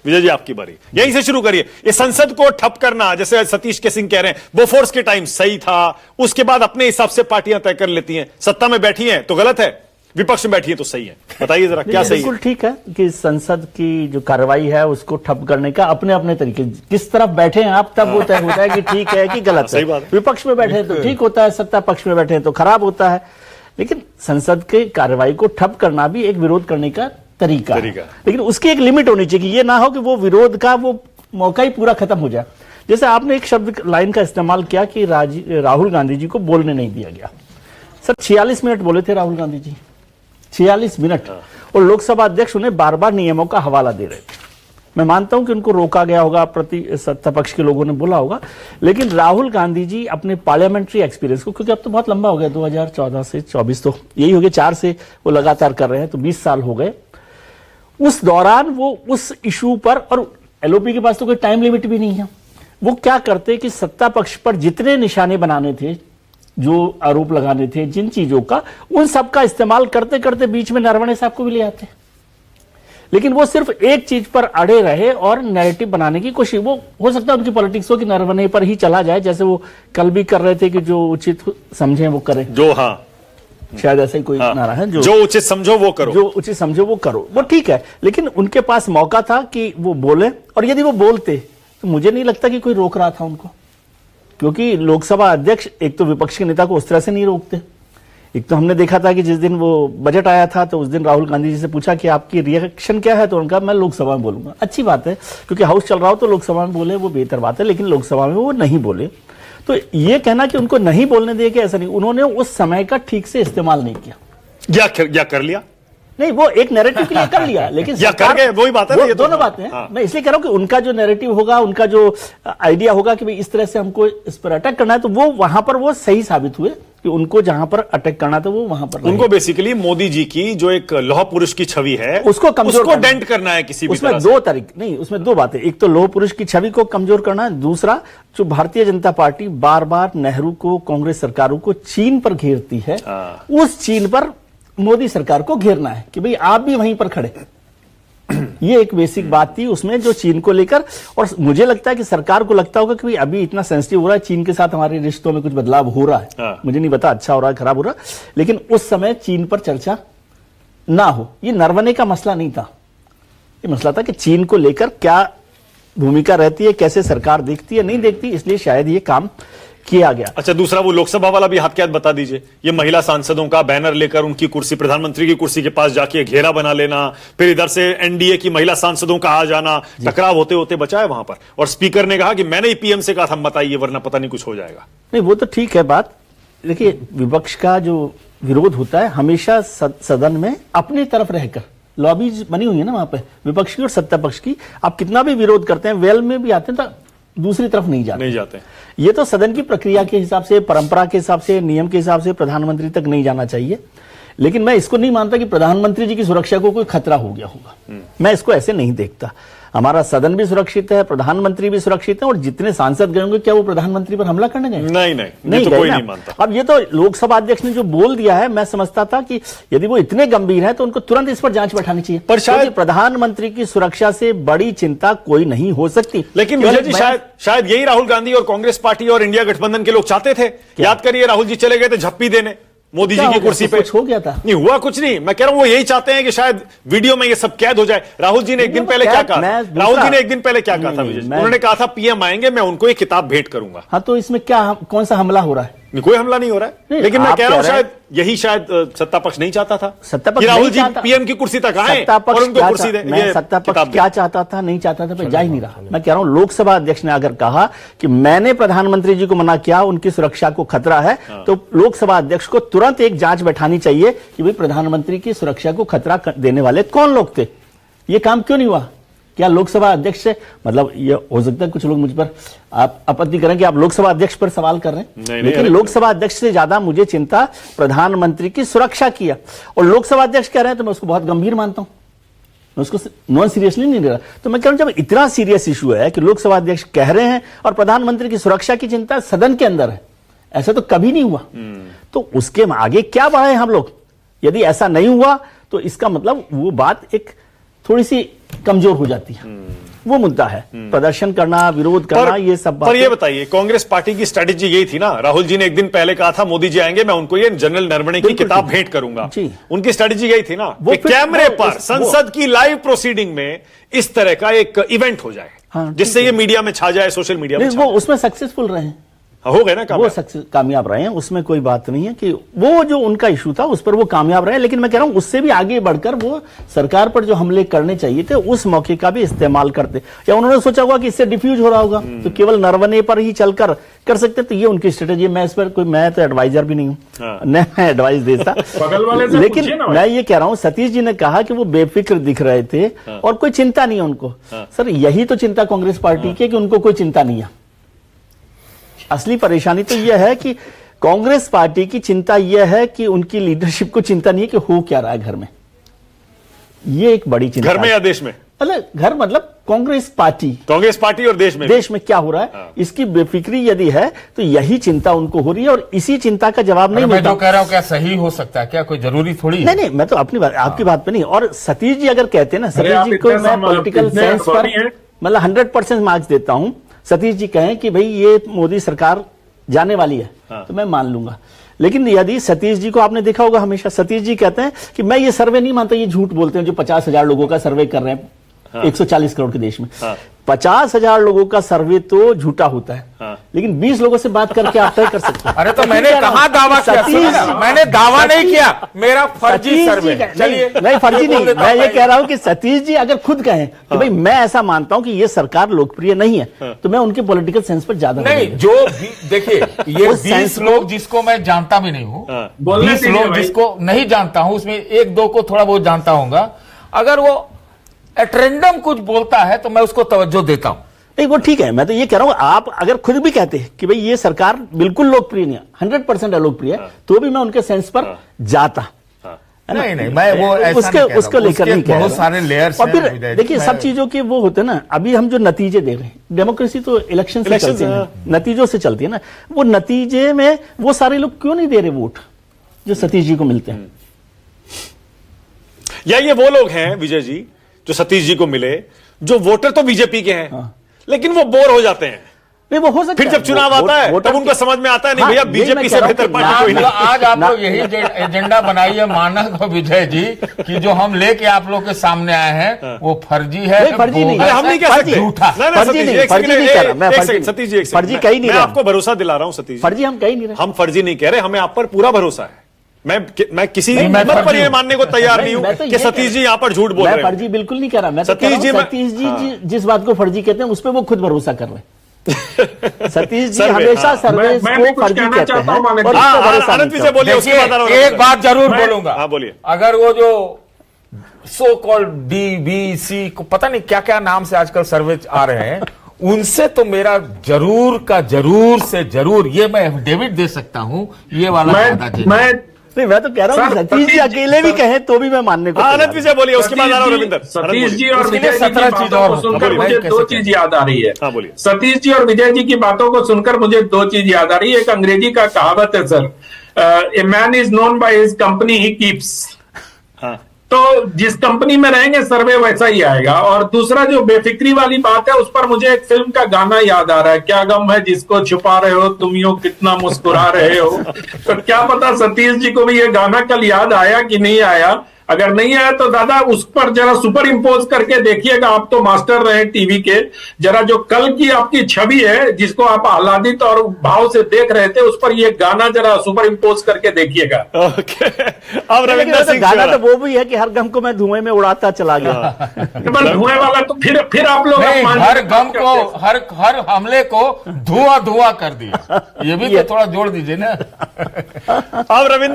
विजय जी आपकी बारी, यहीं से शुरू करिए। ये संसद को ठप करना, जैसे सतीश के सिंह कह रहे हैं बोफोर्स के टाइम सही था, उसके बाद अपने हिसाब से पार्टियां तय कर लेती हैं। सत्ता में बैठी हैं तो गलत है, विपक्ष में बैठी है तो सही है। बताइए जरा क्या सही है? बिल्कुल ठीक है कि संसद की जो कार्रवाई है उसको ठप करने का अपने अपने तरीके, किस तरफ बैठे हैं आप तब वो तय होता है कि ठीक है कि गलत है। सही बात है। विपक्ष में बैठे हैं तो ठीक होता है, सत्ता पक्ष में बैठे हैं तो खराब होता है। लेकिन संसद के कार्रवाई को ठप करना भी एक विरोध करने का तरीका है। लेकिन उसकी एक लिमिट होनी चाहिए कि ये ना हो कि वो विरोध का वो मौका ही पूरा खत्म हो जाए। जैसे आपने एक शब्द लाइन का इस्तेमाल किया कि राहुल गांधी जी को बोलने नहीं दिया गया। सर 46 मिनट बोले थे राहुल गांधी जी, 46 मिनट, और लोकसभा अध्यक्ष उन्हें बार बार नियमों का हवाला दे रहे थे। मैं मानता हूं कि उनको रोका गया होगा, प्रति सत्ता पक्ष के लोगों ने बोला होगा, लेकिन राहुल गांधी जी अपने पार्लियामेंट्री एक्सपीरियंस को, क्योंकि अब तो बहुत लंबा हो गया, 2014 से 24 तो यही हो गया, 4 से वो लगातार कर रहे हैं तो 20 साल हो गए। उस दौरान वो उस इशू पर, और एलओपी के पास तो कोई टाइम लिमिट भी नहीं है, वो क्या करते कि सत्ता पक्ष पर जितने निशाने बनाने थे, जो आरोप लगाने थे जिन चीजों का, उन सब का इस्तेमाल करते करते बीच में नरवणे साहब को भी ले आते। लेकिन वो सिर्फ एक चीज पर अड़े रहे और नैरेटिव बनाने की कोशिश, वो हो सकता है उनकी पॉलिटिक्स हो कि नरवणे पर ही चला जाए, जैसे वो कल भी कर रहे थे कि जो उचित समझे वो करें, जो हाँ शायद ऐसा ही कोई नारा है, जो उचित समझो वो करो, जो उचित समझो वो करो, वो ठीक है। लेकिन उनके पास मौका था कि वो बोले, और यदि वो बोलते तो मुझे नहीं लगता कि कोई रोक रहा था उनको, क्योंकि लोकसभा अध्यक्ष एक तो विपक्ष के नेता को उस तरह से नहीं रोकते। एक तो हमने देखा था कि जिस दिन वो बजट आया था तो उस दिन राहुल गांधी जी से पूछा कि आपकी रिएक्शन क्या है, तो उनका मैं लोकसभा में बोलूंगा। अच्छी बात है, क्योंकि हाउस चल रहा हो तो लोकसभा में बोले, वो बेहतर बात है, लेकिन लोकसभा में वो नहीं बोले। तो ये कहना कि उनको नहीं बोलने दिए कि ऐसा नहीं, उन्होंने उस समय का ठीक से इस्तेमाल नहीं किया। या कर लिया नहीं, वो एक नैरेटिव के लिए कर लिया, लेकिन या कर गए, वही बात है ना, ये दोनों बातें हैं। मैं इसलिए कह रहा हूं कि उनका जो नैरेटिव होगा, उनका जो आइडिया होगा कि भाई इस तरह से हमको इस पर अटैक करना है, तो वो वहां पर वो सही साबित हुए कि उनको जहां पर अटैक करना था वो वहां पर उनको बेसिकली मोदी जी की जो एक लौह पुरुष की छवि है उसको कमजोर, उसको डेंट करना है किसी भी उसमें तरह दो तरीके नहीं, उसमें दो बातें, एक तो लौह पुरुष की छवि को कमजोर करना है, दूसरा जो भारतीय जनता पार्टी बार बार नेहरू को, कांग्रेस सरकारों को चीन पर घेरती है, उस चीन पर मोदी सरकार को घेरना है कि भाई आप भी वहीं पर खड़े। ये एक बेसिक बात थी उसमें जो चीन को लेकर, और मुझे लगता है कि सरकार को लगता होगा कि भाई अभी इतना सेंसिटिव हो रहा है, चीन के साथ हमारे रिश्तों में कुछ बदलाव हो रहा है, मुझे नहीं पता अच्छा हो रहा है खराब हो रहा है, लेकिन उस समय चीन पर चर्चा ना हो। ये नरवणे का मसला नहीं था, ये मसला था कि चीन को लेकर क्या भूमिका रहती है, कैसे सरकार देखती है, नहीं देखती, इसलिए शायद ये काम किया गया। अच्छा, दूसरा वो लोकसभा वाला भी हाथ क्या बता दीजिए, ये महिला सांसदों का बैनर लेकर उनकी कुर्सी, प्रधानमंत्री की कुर्सी के पास जाके घेरा बना लेना, फिर इधर से एनडीए की महिला सांसदों का आ जाना, टकराव होते होते बचा है वहां पर, और स्पीकर ने कहा कि मैंने ही पीएम से कहा था मत आइए वरना पता नहीं कुछ हो जाएगा। नहीं, वो तो ठीक है बात, देखिए विपक्ष का जो विरोध होता है हमेशा सदन में अपनी तरफ रहकर, लॉबीज बनी हुई है ना वहां पे विपक्ष की और सत्ता पक्ष की, आप कितना भी विरोध करते हैं, वेल में भी आते हैं तो दूसरी तरफ नहीं जाते। ये तो सदन की प्रक्रिया के हिसाब से, परंपरा के हिसाब से, नियम के हिसाब से प्रधानमंत्री तक नहीं जाना चाहिए। लेकिन मैं इसको नहीं मानता कि प्रधानमंत्री जी की सुरक्षा को कोई खतरा हो गया होगा, मैं इसको ऐसे नहीं देखता। हमारा सदन भी सुरक्षित है, प्रधानमंत्री भी सुरक्षित है, और जितने सांसद गए होंगे क्या वो प्रधानमंत्री पर हमला करने गए? नहीं तो कोई नहीं मानता। अब ये तो लोकसभा अध्यक्ष ने जो बोल दिया है, मैं समझता था कि यदि वो इतने गंभीर है तो उनको तुरंत इस पर जांच बैठानी चाहिए, पर शायद प्रधानमंत्री की सुरक्षा से बड़ी चिंता कोई नहीं हो सकती। लेकिन विजय जी शायद यही राहुल गांधी और कांग्रेस पार्टी और इंडिया गठबंधन के लोग चाहते थे। याद करिए, राहुल जी चले गए थे झप्पी देने मोदी जी की कुर्सी पे, कुछ हो गया था? नहीं हुआ कुछ नहीं, मैं कह रहा हूं वो यही चाहते हैं कि शायद वीडियो में ये सब कैद हो जाए। राहुल जी ने एक दिन पहले क्या कहा, राहुल जी ने एक दिन पहले क्या कहा था विजय, उन्होंने कहा था पीएम आएंगे मैं उनको एक किताब भेंट करूंगा। हाँ, तो इसमें क्या, कौन सा हमला हो रहा है? कोई हमला नहीं हो रहा है, लेकिन मैं कह रहा हूं शायद सत्ता पक्ष नहीं चाहता था, सत्ता पक्ष राहुल जी पीएम की कुर्सी तक आए और उनको कुर्सी दें। मैं सत्ता पक्ष क्या चाहता था नहीं चाहता था जा ही नहीं रहा। मैं कह रहा हूं लोकसभा अध्यक्ष ने अगर कहा कि मैंने प्रधानमंत्री जी को मना किया, उनकी सुरक्षा को खतरा है, तो लोकसभा अध्यक्ष को तुरंत एक जांच बैठानी चाहिए कि भाई प्रधानमंत्री की सुरक्षा को खतरा देने वाले कौन लोग थे, ये काम क्यों नहीं हुआ? क्या लोकसभा अध्यक्ष से, मतलब ये हो सकता है कुछ लोग मुझ पर आप आपत्ति करें कि आप लोकसभा अध्यक्ष पर सवाल कर रहे हैं, लेकिन लोकसभा अध्यक्ष से ज्यादा मुझे चिंता प्रधानमंत्री की सुरक्षा की है। और लोकसभा अध्यक्ष कह रहे हैं तो मैं उसको बहुत गंभीर मानता हूं, मैं उसको नॉन सीरियसली नहीं ले रहा। तो मैं कह रहा हूं जब इतना सीरियस इशू है कि लोकसभा अध्यक्ष कह रहे हैं और प्रधानमंत्री की सुरक्षा की चिंता सदन के अंदर है, ऐसा तो कभी नहीं हुआ, तो उसके आगे क्या बढ़ाएं हम लोग? यदि ऐसा नहीं हुआ तो इसका मतलब वो बात एक थोड़ी सी कमजोर हो जाती है। वो मुद्दा है। प्रदर्शन करना, विरोध करना, ये सब पर ये बताइए, कांग्रेस पार्टी की स्ट्रेटेजी यही थी ना, राहुल जी ने एक दिन पहले कहा था मोदी जी आएंगे मैं उनको ये जनरल नरवणे की किताब भेंट करूंगा। उनकी स्ट्रेटेजी यही थी ना कि कैमरे पर संसद की लाइव प्रोसीडिंग में इस तरह का एक इवेंट हो जाए, जिससे ये मीडिया में छा जाए, सोशल मीडिया में। वो उसमें सक्सेसफुल रहे हैं, हो गए ना, वो कामयाब रहे हैं, उसमें कोई बात नहीं है कि वो जो उनका इशू था उस पर वो कामयाब रहे। लेकिन मैं कह रहा हूं उससे भी आगे बढ़कर वो सरकार पर जो हमले करने चाहिए थे उस मौके का भी इस्तेमाल करते, या उन्होंने सोचा होगा कि इससे डिफ्यूज हो रहा होगा तो केवल नरवणे पर ही चलकर कर सकते, तो ये उनकी स्ट्रेटेजी। मैं इस पर कोई, मैं तो एडवाइजर भी नहीं हूं, मैं एडवाइस देता। लेकिन मैं ये कह रहा हूं, सतीश जी ने कहा कि वो बेफिक्र दिख रहे थे और कोई चिंता नहीं है उनको। सर यही तो चिंता कांग्रेस पार्टी की, कि उनको कोई चिंता नहीं है। असली परेशानी तो यह है कि कांग्रेस पार्टी की चिंता यह है कि उनकी लीडरशिप को चिंता नहीं है कि हो क्या रहा है घर में। ये एक बड़ी चिंता, घर में या देश में? घर मतलब कांग्रेस पार्टी और देश में क्या हो रहा है, इसकी बेफिक्री यदि है तो यही चिंता उनको हो रही है, और इसी चिंता का जवाब नहीं मिलता। मैं जो कह रहा हूं क्या सही हो सकता है क्या? कोई जरूरी थोड़ी है। नहीं, मैं तो अपनी बात, आपकी बात पे नहीं। और सतीश जी अगर कहते हैं ना, सतीश जी को मैं पॉलिटिकल साइंस पर मतलब 100% मार्क्स देता हूं। सतीश जी कहें कि भाई ये मोदी सरकार जाने वाली है, तो मैं मान लूंगा। लेकिन यदि सतीश जी को आपने देखा होगा, हमेशा सतीश जी कहते हैं कि मैं ये सर्वे नहीं मानता, ये झूठ बोलते हैं जो 50,000 लोगों का सर्वे कर रहे हैं 140 करोड़ के देश में। 50,000 लोगों का सर्वे तो झूठा होता है, लेकिन 20 लोगों से बात करके आप तय कर सकते हैं। अरे तो मैंने कहा दावा किया, मैंने दावा नहीं किया, मेरा फर्जी सर्वे। चलिए नहीं फर्जी नहीं, मैं ये कह रहा हूं कि सतीश जी अगर खुद कहें कि भाई मैं ऐसा मानता हूं कि ये सरकार लोकप्रिय नहीं है, तो मैं उनके पॉलिटिकल सेंस पर ज्यादा नहीं। जो देखिए, ये 20 लोग जिसको मैं जानता भी नहीं हूं, 20 लोग जिसको नहीं जानता हूं, उसमें एक दो को थोड़ा बहुत जानता होगा, अगर वो एट्रेंडम कुछ बोलता है तो मैं उसको तवज्जो देता हूं। नहीं वो ठीक है, मैं तो ये कह रहा हूं आप अगर खुद भी कहते हैं कि भाई ये सरकार बिल्कुल लोकप्रिय नहीं है, 100% अलोकप्रिय है, तो भी मैं उनके सेंस पर जाता। नहीं, मैं वो उसको लेकर नहीं कह रहा। बहुत सारे लेयर्स और फिर देखिए सब चीजों के वो होते हैं ना। अभी हम जो नतीजे दे रहे हैं, डेमोक्रेसी तो इलेक्शन से चलती है, नतीजों से चलती है ना। वो नतीजे में वो सारे लोग क्यों नहीं दे रहे वोट जो सतीश जी को मिलते हैं? या ये वो लोग हैं विजय जी जो सतीश जी को मिले, जो वोटर तो बीजेपी के हैं, लेकिन वो बोर हो जाते हैं। नहीं वो हो सकता फिर जब चुनाव आता है तब उनको समझ में आता है नहीं भैया बीजेपी से बेहतर पार्टी कोई नहीं। आज आप लोग यही एजेंडा बनाइए मानक विजय जी कि जो हम लेके आप लोग के सामने आए हैं वो फर्जी है। फर्जी नहीं, हम नहीं कह सकते। झूठा। सतीश जी फर्जी कहीं नहीं, मैं आपको भरोसा दिला रहा हूं सतीश, फर्जी हम कहीं नहीं रहे। हम फर्जी नहीं कह रहे, हमें आप पर पूरा भरोसा है। मैं किसी मत पर ये मानने को तैयार नहीं हूं कि सतीश जी यहां पर झूठ बोल रहे हैं। फर्जी बिल्कुल नहीं कह रहा मैं। सतीश जी जिस बात को फर्जी कहते हैं उस पर वो खुद भरोसा कर रहे हैं। सतीश जी हमेशा सर्वे को फर्जी कहते हैं। आनंद जी से बोलिए, उसके बाद एक बात जरूर बोलूंगा। हाँ बोलिए। अगर वो जो सो कॉल्ड DBC को पता नहीं क्या क्या नाम से आजकल सर्वे आ रहे हैं, उनसे तो मेरा जरूर का जरूर से जरूर, ये मैं एफिडेविट दे सकता हूं, ये वाला मैं तो कह रहा हूँ सतीश जी अकेले भी कहें तो भी मैं मानने को। आनंद विजय बोलिए, उसके बाद रविंदर। सतीश जी और विजय जी की बातों को सुनकर मुझे दो चीज याद आ रही है। हाँ बोलिए। सतीश जी और विजय जी की बातों को सुनकर मुझे दो चीज याद आ रही है। एक अंग्रेजी का कहावत है sir, a man is known by his company he keeps. तो जिस कंपनी में रहेंगे सर्वे वैसा ही आएगा। और दूसरा जो बेफिक्री वाली बात है, उस पर मुझे एक फिल्म का गाना याद आ रहा है, क्या गम है जिसको छुपा रहे हो तुम यूं कितना मुस्कुरा रहे हो। तो क्या पता सतीश जी को भी ये गाना कल याद आया कि नहीं आया। अगर नहीं आया तो दादा उस पर जरा सुपर इम्पोज करके देखिएगा। आप तो मास्टर रहे टीवी के, जरा जो कल की आपकी छवि है जिसको आप आह्लादित और भाव से देख रहे थे, उस पर ये गाना जरा सुपर इम्पोज करके देखिएगा। अब रविंदर सिंह गाना तो वो भी है कि हर गम को मैं धुएं में उड़ाता चला गया। धुएं वाला तो फिर आप लोग हर गम को हर हमले को धुआं कर दिया, ये भी तो थोड़ा जोड़ दीजिए ना। अब रविंदर